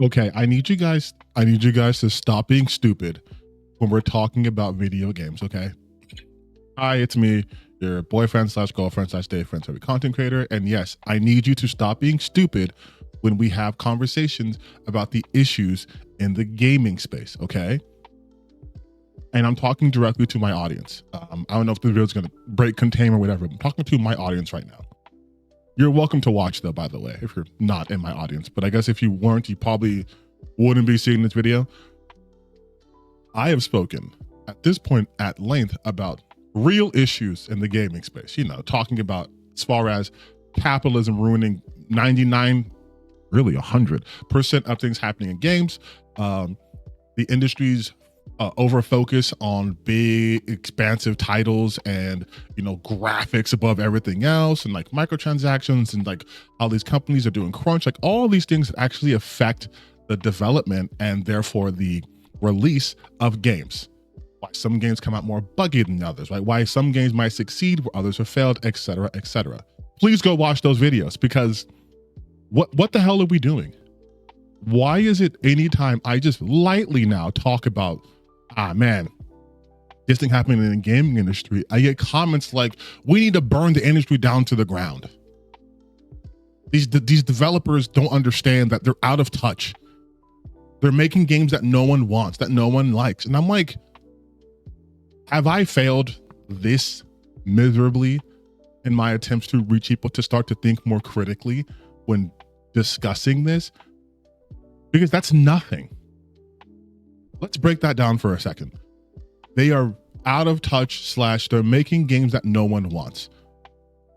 Okay, I need you guys to stop being stupid when we're talking about video games, okay? Hi, it's me, your boyfriend slash girlfriend slash day friend, every content creator. And yes, I need you to stop being stupid when we have conversations about the issues in the gaming space, okay? And I'm talking directly to my audience. I don't know if the video is going to break contain or whatever. I'm talking to my audience right now. You're welcome to watch though, by the way, if you're not in my audience. But I guess if you weren't, you probably wouldn't be seeing this video. I have spoken at this point at length about real issues in the gaming space, you know, talking about as far as capitalism ruining 99, really 100% of things happening in games, the industry's over focus on big expansive titles and, you know, graphics above everything else, and like microtransactions, and like how these companies are doing crunch, like all these things that actually affect the development and therefore the release of games. Why some games come out more buggy than others, right? Why some games might succeed where others have failed, etc., etc. Please go watch those videos, because what the hell are we doing? Why is it anytime I just lightly now talk about, man, this thing happening in the gaming industry, I get comments like, we need to burn the industry down to the ground. These developers don't understand that they're out of touch. They're making games that no one wants, that no one likes. And I'm like, have I failed this miserably in my attempts to reach people to start to think more critically when discussing this? Because that's nothing. Let's break that down for a second. They are out of touch / they're making games that no one wants.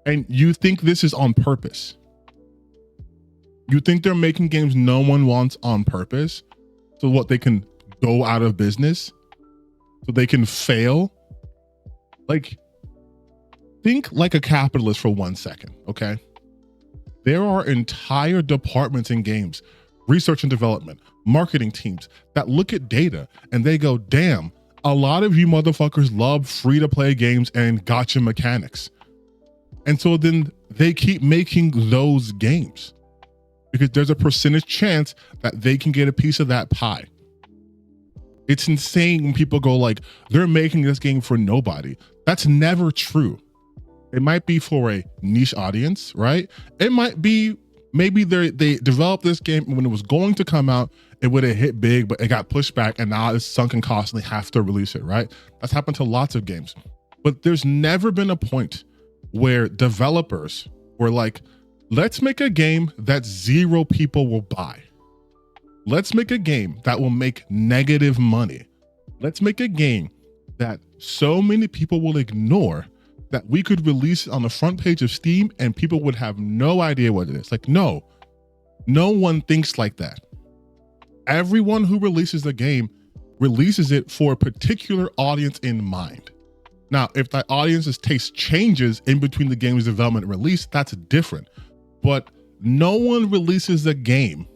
And you think this is on purpose? You think they're making games no one wants on purpose? So what, they can go out of business? So they can fail? Like, think like a capitalist for 1 second, okay? There are entire departments in games, research and development, marketing teams that look at data and they go, damn, a lot of you motherfuckers love free-to-play games and gotcha mechanics. And so then they keep making those games because there's a percentage chance that they can get a piece of that pie. It's insane when people go like, they're making this game for nobody. That's never true. It might be for a niche audience, right? It might be, maybe they developed this game when it was going to come out, it would have hit big, but it got pushed back and now it's sunken cost and they have to release it, right? That's happened to lots of games. But there's never been a point where developers were like, let's make a game that 0 people will buy. Let's make a game that will make negative money. Let's make a game that so many people will ignore that we could release it on the front page of Steam and people would have no idea what it is. Like, no one thinks like that. Everyone who releases the game releases it for a particular audience in mind. Now, if that audience's taste changes in between the game's development and release, that's different. But no one releases the game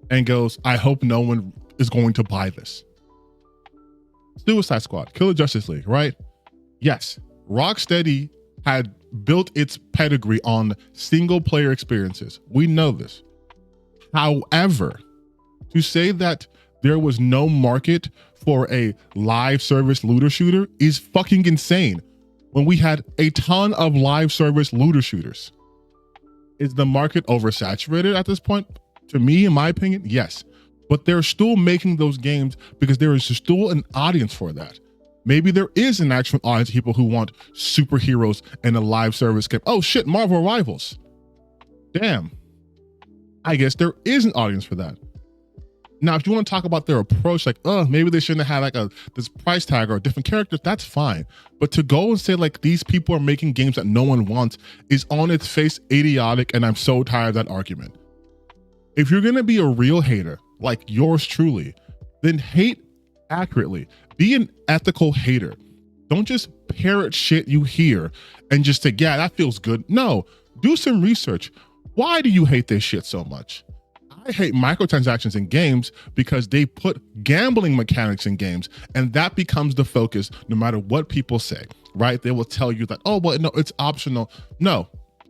and goes, I hope no one is going to buy this. Suicide Squad, Killer Justice League, right? Yes, Rocksteady had built its pedigree on single player experiences. We know this. However, to say that there was no market for a live service looter shooter is fucking insane when we had a ton of live service looter shooters. Is the market oversaturated at this point? To me, in my opinion, yes. But they're still making those games because there is still an audience for that. Maybe there is an actual audience of people who want superheroes in a live service game. Oh shit, Marvel Rivals. Damn. I guess there is an audience for that. Now, if you want to talk about their approach, like, maybe they shouldn't have had like this price tag or different characters, that's fine. But to go and say like these people are making games that no one wants is on its face idiotic, and I'm so tired of that argument. If you're gonna be a real hater, like yours truly, then hate accurately. Be an ethical hater. Don't just parrot shit you hear and just say, yeah, that feels good. No, do some research. Why do you hate this shit so much? I hate microtransactions in games because they put gambling mechanics in games, and that becomes the focus no matter what people say, right? They will tell you that, oh, well, no, it's optional. No,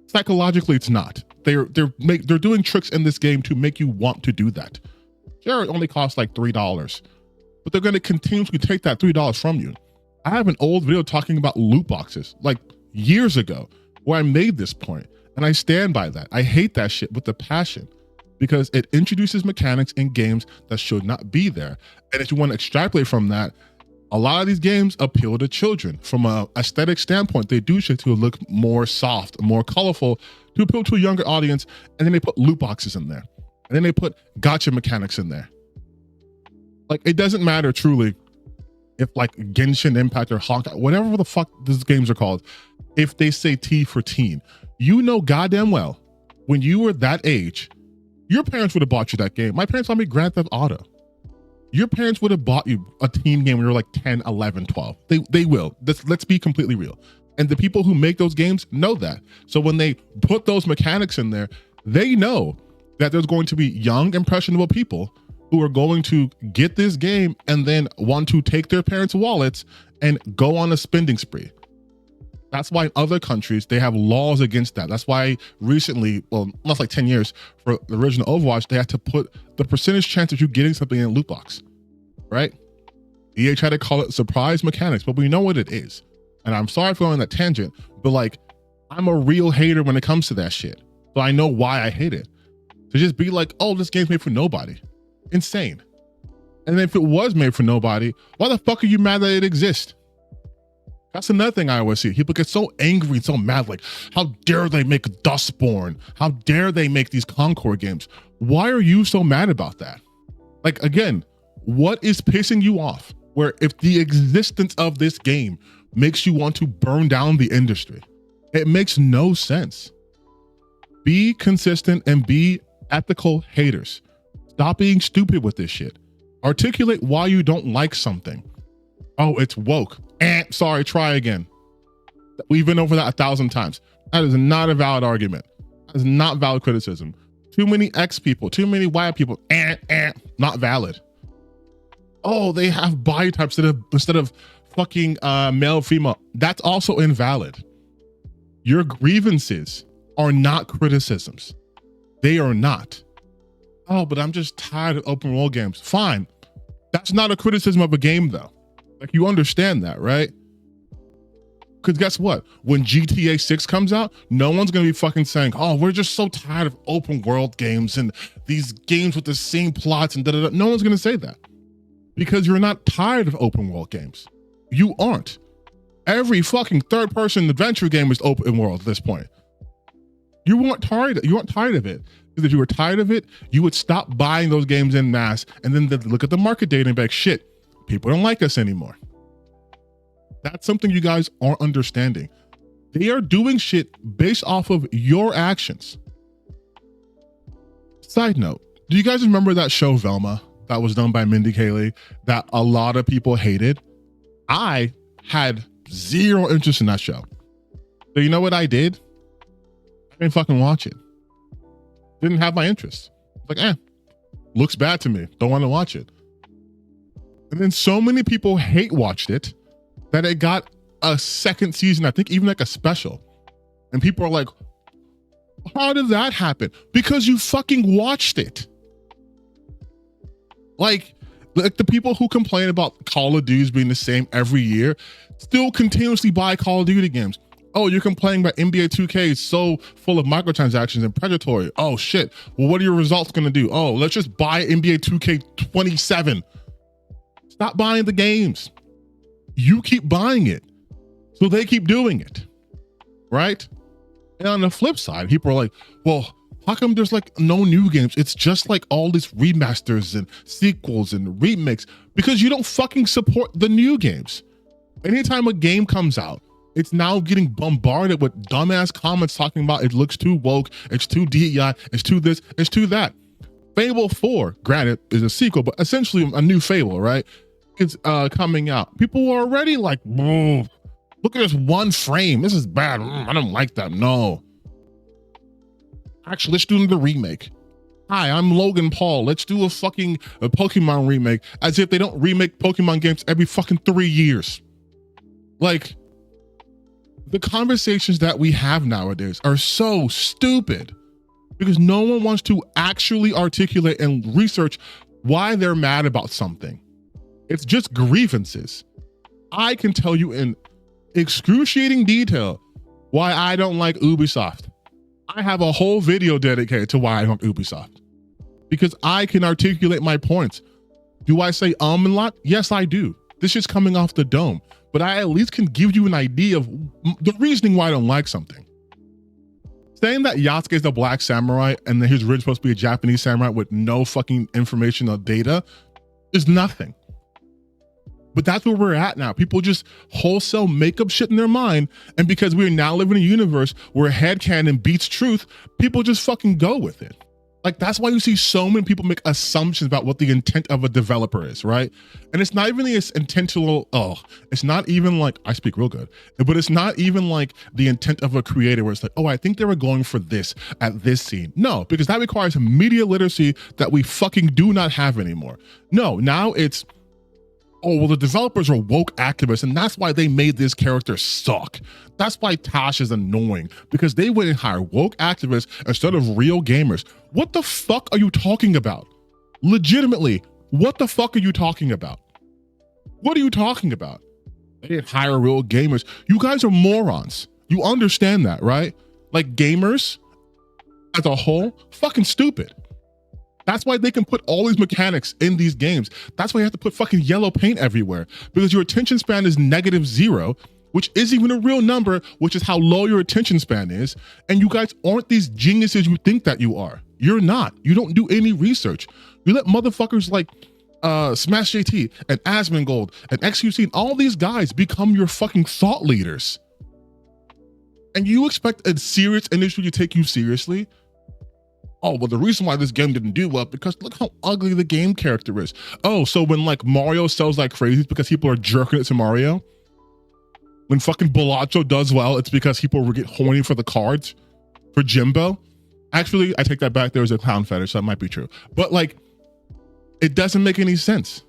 psychologically, it's not. they're doing tricks in this game to make you want to do that. Sure, it only costs like $3, but they're going to continuously take that $3 from you. I have an old video talking about loot boxes like years ago where I made this point, and I stand by that. I hate that shit with a passion because it introduces mechanics in games that should not be there. And if you want to extrapolate from that, a lot of these games appeal to children. From an aesthetic standpoint, they do shit to look more soft, more colorful, to appeal to a younger audience, and then they put loot boxes in there. And then they put gotcha mechanics in there. Like, it doesn't matter truly if like Genshin Impact or Honkai, whatever the fuck these games are called, if they say T for teen, you know goddamn well, when you were that age, your parents would have bought you that game. My parents bought me Grand Theft Auto. Your parents would have bought you a teen game when you were like 10, 11, 12. They will. Let's be completely real. And the people who make those games know that. So when they put those mechanics in there, they know that there's going to be young, impressionable people who are going to get this game and then want to take their parents' wallets and go on a spending spree. That's why in other countries, they have laws against that. That's why recently, well, almost like 10 years, for the original Overwatch, they had to put the percentage chance of you getting something in a loot box, right? EA tried to call it surprise mechanics, but we know what it is. And I'm sorry for going on that tangent, but like, I'm a real hater when it comes to that shit. So I know why I hate it. To just be like, oh, this game's made for nobody. Insane. And if it was made for nobody, why the fuck are you mad that it exists? That's another thing I always see. People get so angry and so mad, like, how dare they make Dustborn? How dare they make these Concord games? Why are you so mad about that? Like, again, what is pissing you off? Where if the existence of this game makes you want to burn down the industry, it makes no sense. Be consistent and be ethical haters. Stop being stupid with this shit. Articulate why you don't like something. Oh, it's woke. Sorry, try again. We've been over that 1,000 times. That is not a valid argument. That is not valid criticism. Too many X people, too many Y people, not valid. Oh, they have body types instead of fucking male, female. That's also invalid. Your grievances are not criticisms. They are not. Oh, but I'm just tired of open world games. Fine. That's not a criticism of a game though. Like, you understand that, right? Because guess what? When GTA 6 comes out, no one's going to be fucking saying, oh, we're just so tired of open world games and these games with the same plots and da-da-da. No one's going to say that. Because you're not tired of open world games. You aren't. Every fucking third person adventure game is open world at this point. You weren't tired of it. Because if you were tired of it, you would stop buying those games en masse and then look at the market data and be like, shit, people don't like us anymore. That's something you guys aren't understanding. They are doing shit based off of your actions. Side note, do you guys remember that show Velma that was done by Mindy Kaling that a lot of people hated? I had zero interest in that show. So you know what I did? I didn't fucking watch it. Didn't have my interest. Like, looks bad to me. Don't want to watch it. And then so many people hate watched it that it got a second season, I think even like a special. And people are like, how did that happen? Because you fucking watched it. Like the people who complain about Call of Duty being the same every year still continuously buy Call of Duty games. Oh, you're complaining about NBA 2K is so full of microtransactions and predatory. Oh shit. Well, what are your results going to do? Oh, let's just buy NBA 2K 27. Stop buying the games. You keep buying it, so they keep doing it, right? And on the flip side, people are like, well, how come there's like no new games? It's just like all these remasters and sequels and remakes because you don't fucking support the new games. Anytime a game comes out, it's now getting bombarded with dumbass comments talking about it looks too woke, it's too DEI, it's too this, it's too that. Fable 4, granted, is a sequel, but essentially a new Fable, right? It's coming out. People were already like, look at this one frame. This is bad. I don't like that. No. Actually, let's do the remake. Hi, I'm Logan Paul. Let's do a Pokemon remake, as if they don't remake Pokemon games every fucking 3 years. Like, the conversations that we have nowadays are so stupid. because no one wants to actually articulate and research why they're mad about something. It's just grievances. I can tell you in excruciating detail why I don't like Ubisoft. I have a whole video dedicated to why I don't like Ubisoft, because I can articulate my points. Do I say a lot? Yes, I do. This is coming off the dome, but I at least can give you an idea of the reasoning why I don't like something. Saying that Yasuke is the black samurai and that he's really supposed to be a Japanese samurai with no fucking information or data is nothing. But that's where we're at now. People just wholesale make up shit in their mind, and because we're now living in a universe where headcanon beats truth, people just fucking go with it. Like, that's why you see so many people make assumptions about what the intent of a developer is, right? And it's not even the intentional, it's not even like, I speak real good, but it's not even like the intent of a creator where it's like, oh, I think they were going for this at this scene. No, because that requires media literacy that we fucking do not have anymore. No, now it's, oh, well, the developers are woke activists, and that's why they made this character suck. That's why Tosh is annoying, because they went and hired woke activists instead of real gamers. What the fuck are you talking about? Legitimately, what the fuck are you talking about? What are you talking about? They didn't hire real gamers. You guys are morons. You understand that, right? Like, gamers as a whole, fucking stupid. That's why they can put all these mechanics in these games. That's why you have to put fucking yellow paint everywhere, because your attention span is -0, which isn't even a real number, which is how low your attention span is. And you guys aren't these geniuses you think that you are. You're not. You don't do any research. You let motherfuckers like Smash JT and Asmongold and XQC and all these guys become your fucking thought leaders. And you expect a serious industry to take you seriously? Oh, well, the reason why this game didn't do well, because look how ugly the game character is. Oh, so when like Mario sells like crazy, it's because people are jerking it to Mario? When fucking Balacho does well, it's because people get horny for the cards for Jimbo? Actually, I take that back. There was a clown fetish, so that might be true. But like, it doesn't make any sense.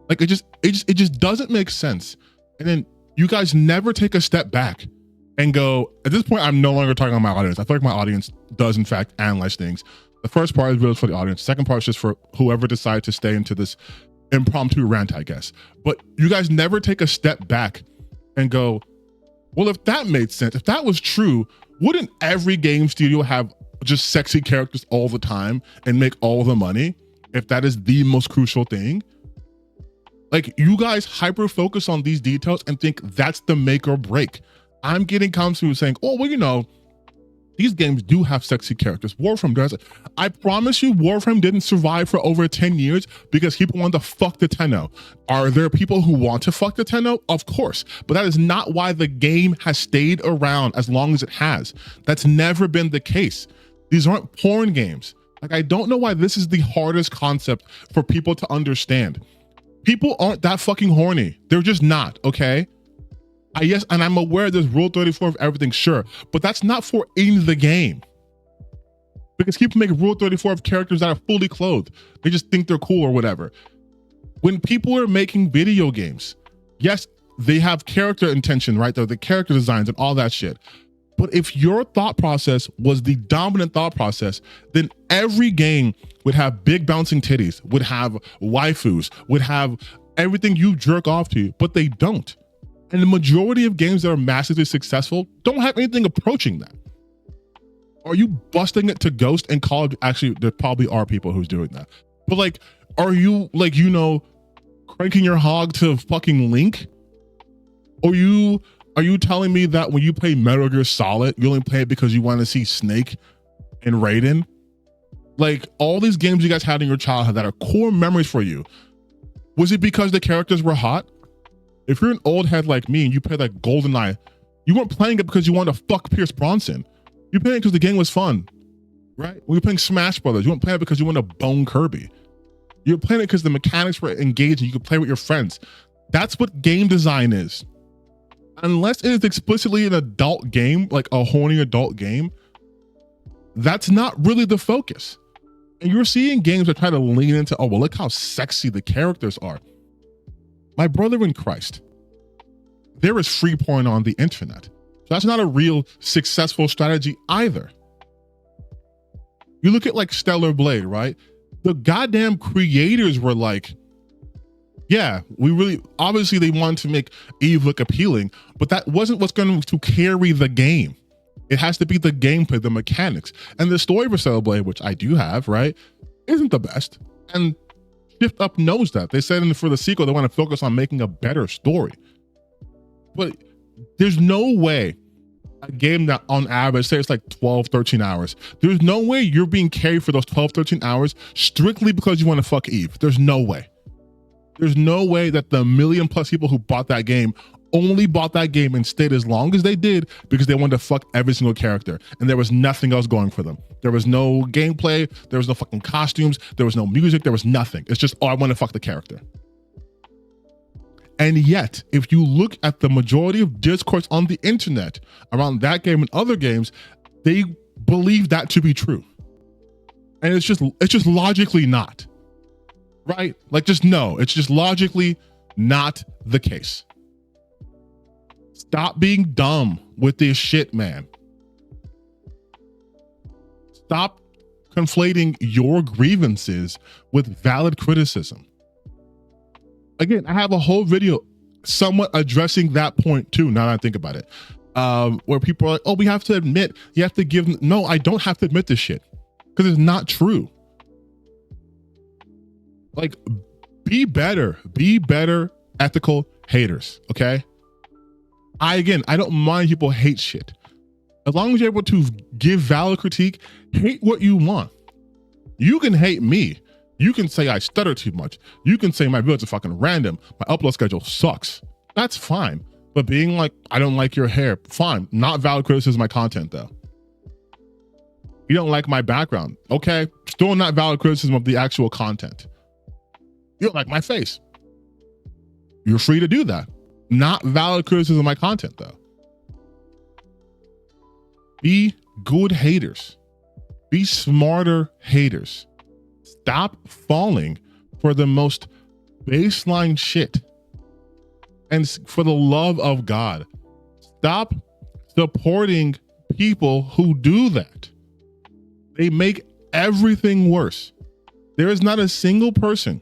Like, it just doesn't make sense. And then you guys never take a step back and go, at this point, I'm no longer talking about my audience. I feel like my audience does, in fact, analyze things. The first part is really for the audience. The second part is just for whoever decides to stay into this impromptu rant, I guess. But you guys never take a step back and go, well, if that made sense, if that was true, wouldn't every game studio have just sexy characters all the time and make all the money if that is the most crucial thing? Like, you guys hyper focus on these details and think that's the make or break. I'm getting comments who are saying, oh, well, you know, these games do have sexy characters. Warframe does it. I promise you, Warframe didn't survive for over 10 years because people want to fuck the Tenno. Are there people who want to fuck the Tenno? Of course, but that is not why the game has stayed around as long as it has. That's never been the case. These aren't porn games. Like, I don't know why this is the hardest concept for people to understand. People aren't that fucking horny. They're just not, okay? Yes, and I'm aware there's Rule 34 of everything, sure, but that's not for in the game. Because people make Rule 34 of characters that are fully clothed. They just think they're cool or whatever. When people are making video games, yes, they have character intention, right? The character designs and all that shit. But if your thought process was the dominant thought process, then every game would have big bouncing titties, would have waifus, would have everything you jerk off to, but they don't. And the majority of games that are massively successful don't have anything approaching that. Are you busting it to Ghost and Call of? Actually, there probably are people who's doing that. But like, are you like, you know, cranking your hog to fucking Link? Are you telling me that when you play Metal Gear Solid, you only play it because you want to see Snake and Raiden? Like, all these games you guys had in your childhood that are core memories for you, was it because the characters were hot? If you're an old head like me and you play like GoldenEye, you weren't playing it because you wanted to fuck Pierce Bronson. You're playing it because the game was fun, right? When you're playing Smash Brothers, you weren't playing it because you wanted to bone Kirby. You're playing it because the mechanics were engaging. You could play with your friends. That's what game design is. Unless it is explicitly an adult game, like a horny adult game, that's not really the focus. And you're seeing games that try to lean into, oh, well, look how sexy the characters are. My brother in Christ, there is free porn on the internet. So that's not a real successful strategy either. You look at like Stellar Blade, right? The goddamn creators were like, yeah, we really, obviously they wanted to make Eve look appealing, but that wasn't what's going to carry the game. It has to be the gameplay, the mechanics. And the story for Stellar Blade, which I do have, right, isn't the best. And Shift Up knows that. They said for the sequel, they want to focus on making a better story. But there's no way a game that on average, say it's like 12, 13 hours. There's no way you're being carried for those 12, 13 hours strictly because you want to fuck Eve. There's no way. There's no way that the 1 million+ people who bought that game only bought that game and stayed as long as they did because they wanted to fuck every single character. And there was nothing else going for them. There was no gameplay. There was no fucking costumes. There was no music. There was nothing. It's just, oh, I want to fuck the character. And yet, if you look at the majority of discourse on the internet around that game and other games, they believe that to be true. And it's just logically not. Right? Like, just no, it's just logically not the case. Stop being dumb with this shit, man. Stop conflating your grievances with valid criticism. Again, I have a whole video somewhat addressing that point too, now that I think about it. Where people are like, oh, we have to admit, you have to give, no, I don't have to admit this shit because it's not true. Like, be better, ethical haters, okay? I don't mind people hate shit. As long as you're able to give valid critique, hate what you want. You can hate me. You can say I stutter too much. You can say my videos are fucking random. My upload schedule sucks. That's fine. But being like, I don't like your hair, fine. Not valid criticism of my content though. You don't like my background. Okay, still not valid criticism of the actual content. You don't like my face. You're free to do that. Not valid criticism of my content though. Be good haters. Be smarter haters. Stop falling for the most baseline shit. And for the love of God, stop supporting people who do that. They make everything worse. There is not a single person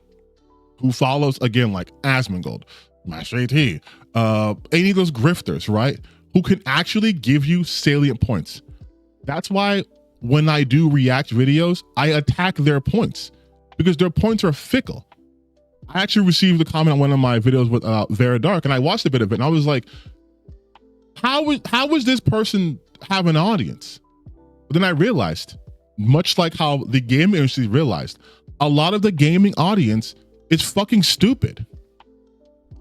who follows, again, like Asmongold, Master AT, any of those grifters, right? Who can actually give you salient points. That's why when I do react videos, I attack their points because their points are fickle. I actually received a comment on one of my videos with Vera Dark, and I watched a bit of it, and I was like, how was this person have an audience? But then I realized, much like how the gaming industry realized, a lot of the gaming audience is fucking stupid.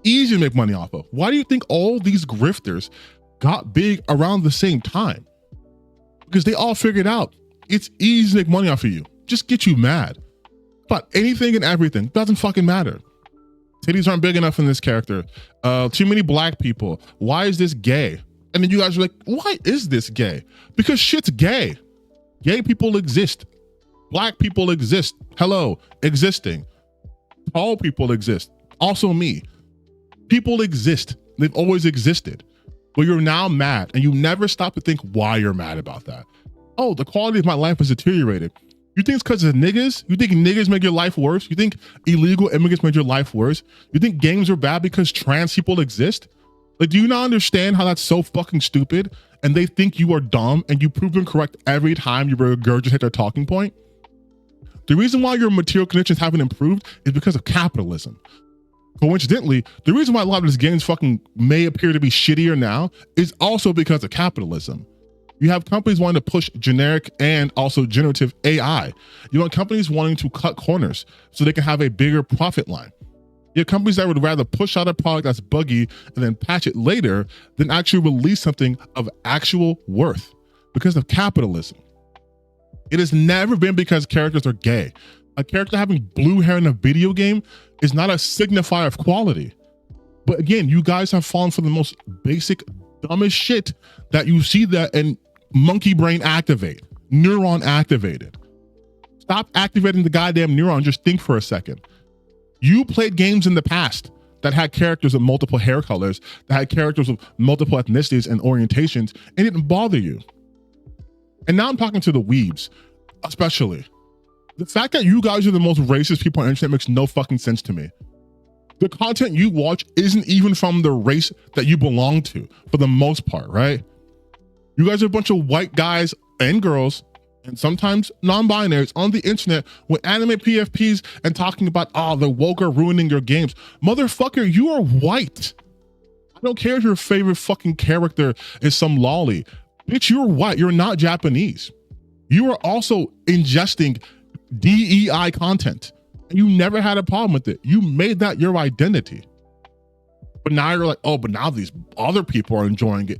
Easy to make money off of. Why do you think all these grifters got big around the same time? Because they all figured out it's easy to make money off of you. Just get you mad. But anything and everything doesn't fucking matter. Titties aren't big enough in this character. Too many black people. Why is this gay? And then you guys are like, why is this gay? Because shit's gay. Gay people exist. Black people exist. Hello, existing. Tall people exist. Also me. People exist. They've always existed. But you're now mad, and you never stop to think why you're mad about that. Oh, the quality of my life has deteriorated. You think it's because of niggas? You think niggas make your life worse? You think illegal immigrants make your life worse? You think games are bad because trans people exist? Like, do you not understand how that's so fucking stupid? And they think you are dumb, and you prove them correct every time you regurgitate their talking point? The reason why your material conditions haven't improved is because of capitalism. Coincidentally, the reason why a lot of these games fucking may appear to be shittier now is also because of capitalism. You have companies wanting to push generic and also generative AI. You want companies wanting to cut corners so they can have a bigger profit line. You have companies that would rather push out a product that's buggy and then patch it later than actually release something of actual worth because of capitalism. It has never been because characters are gay. A character having blue hair in a video game is not a signifier of quality. But again, you guys have fallen for the most basic, dumbest shit that you see that and monkey brain activate, neuron activated. Stop activating the goddamn neuron, just think for a second. You played games in the past that had characters of multiple hair colors, that had characters of multiple ethnicities and orientations, and it didn't bother you. And now I'm talking to the weebs. especially. The fact that you guys are the most racist people on the internet makes no fucking sense to me. The content you watch isn't even from the race that you belong to, for the most part, right? You guys are a bunch of white guys and girls, and sometimes non-binaries on the internet with anime PFPs and talking about, oh, the woke are ruining your games. Motherfucker, you are white. I don't care if your favorite fucking character is some lolly. Bitch, you're white. You're not Japanese. You are also ingesting DEI content. You never had a problem with it. You made that your identity. But now you're like, oh, but now these other people are enjoying it.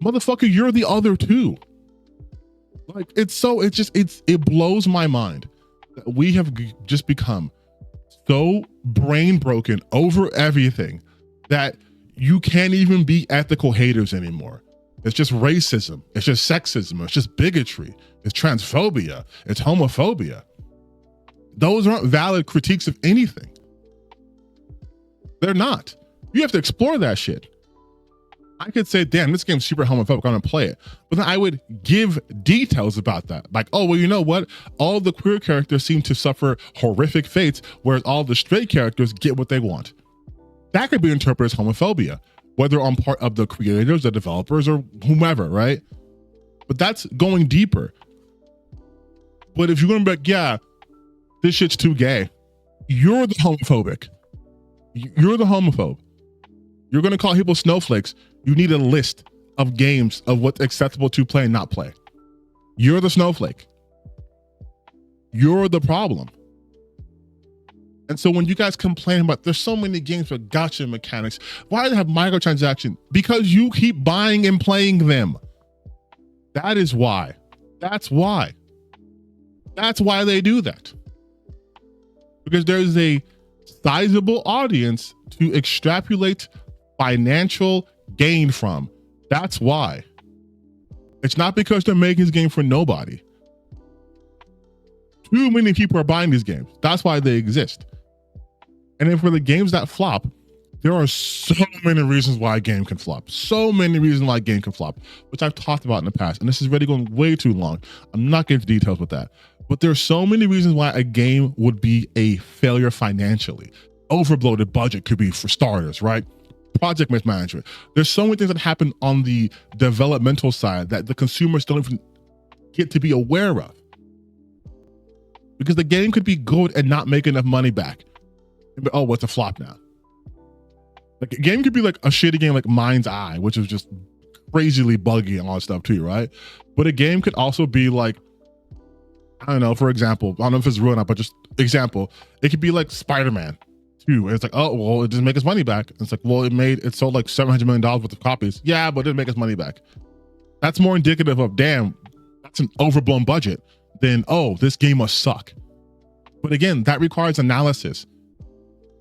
Motherfucker, you're the other too. Like, it blows my mind that we have just become so brain broken over everything that you can't even be ethical haters anymore. It's just racism. It's just sexism. It's just bigotry. It's transphobia. It's homophobia. Those aren't valid critiques of anything. They're not. You have to explore that shit. I could say, damn, this game's super homophobic, I'm gonna play it. But then I would give details about that. Like, oh, well, you know what? All the queer characters seem to suffer horrific fates, whereas all the straight characters get what they want. That could be interpreted as homophobia, whether on part of the creators, the developers, or whomever, right? But that's going deeper. But if you're gonna be like, yeah, this shit's too gay, you're the homophobic. You're the homophobe. You're gonna call people snowflakes. You need a list of games of what's acceptable to play and not play. You're the snowflake. You're the problem. And so when you guys complain about there's so many games with gotcha mechanics, why do they have microtransactions? Because you keep buying and playing them. That is why. That's why. That's why they do that. Because there's a sizable audience to extrapolate financial gain from. That's why. It's not because they're making this game for nobody. Too many people are buying these games. That's why they exist. And then for the games that flop, there are so many reasons why a game can flop. So many reasons why a game can flop, which I've talked about in the past. And this is already going way too long. I'm not getting into details with that. But there's so many reasons why a game would be a failure financially. Overbloated budget could be, for starters, right? Project mismanagement. There's so many things that happen on the developmental side that the consumers don't even get to be aware of. Because the game could be good and not make enough money back. But, oh, what's a flop now? Like, a game could be like a shitty game like Mind's Eye, which is just crazily buggy and all that stuff too, right? But a game could also be like, I don't know, for example, I don't know if it's ruined up, but just example, it could be like Spider-Man 2. And it's like, oh, well, it didn't make its money back. And it's like, well, it sold like $700 million worth of copies. Yeah, but it didn't make its money back. That's more indicative of, damn, that's an overblown budget than, oh, this game must suck. But again, that requires analysis.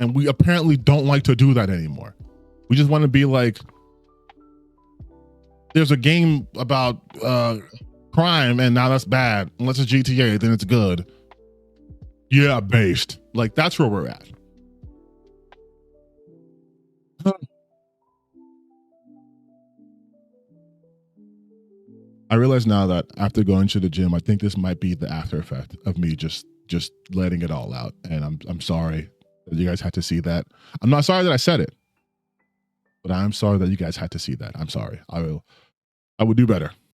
And we apparently don't like to do that anymore. We just want to be like, there's a game about crime and now that's bad. Unless it's GTA, then it's good. Yeah, based. Like, that's where we're at. I realize now that after going to the gym, I think this might be the after effect of me just letting it all out. And I'm sorry that you guys had to see that. I'm not sorry that I said it, but I'm sorry that you guys had to see that. I'm sorry. I will do better.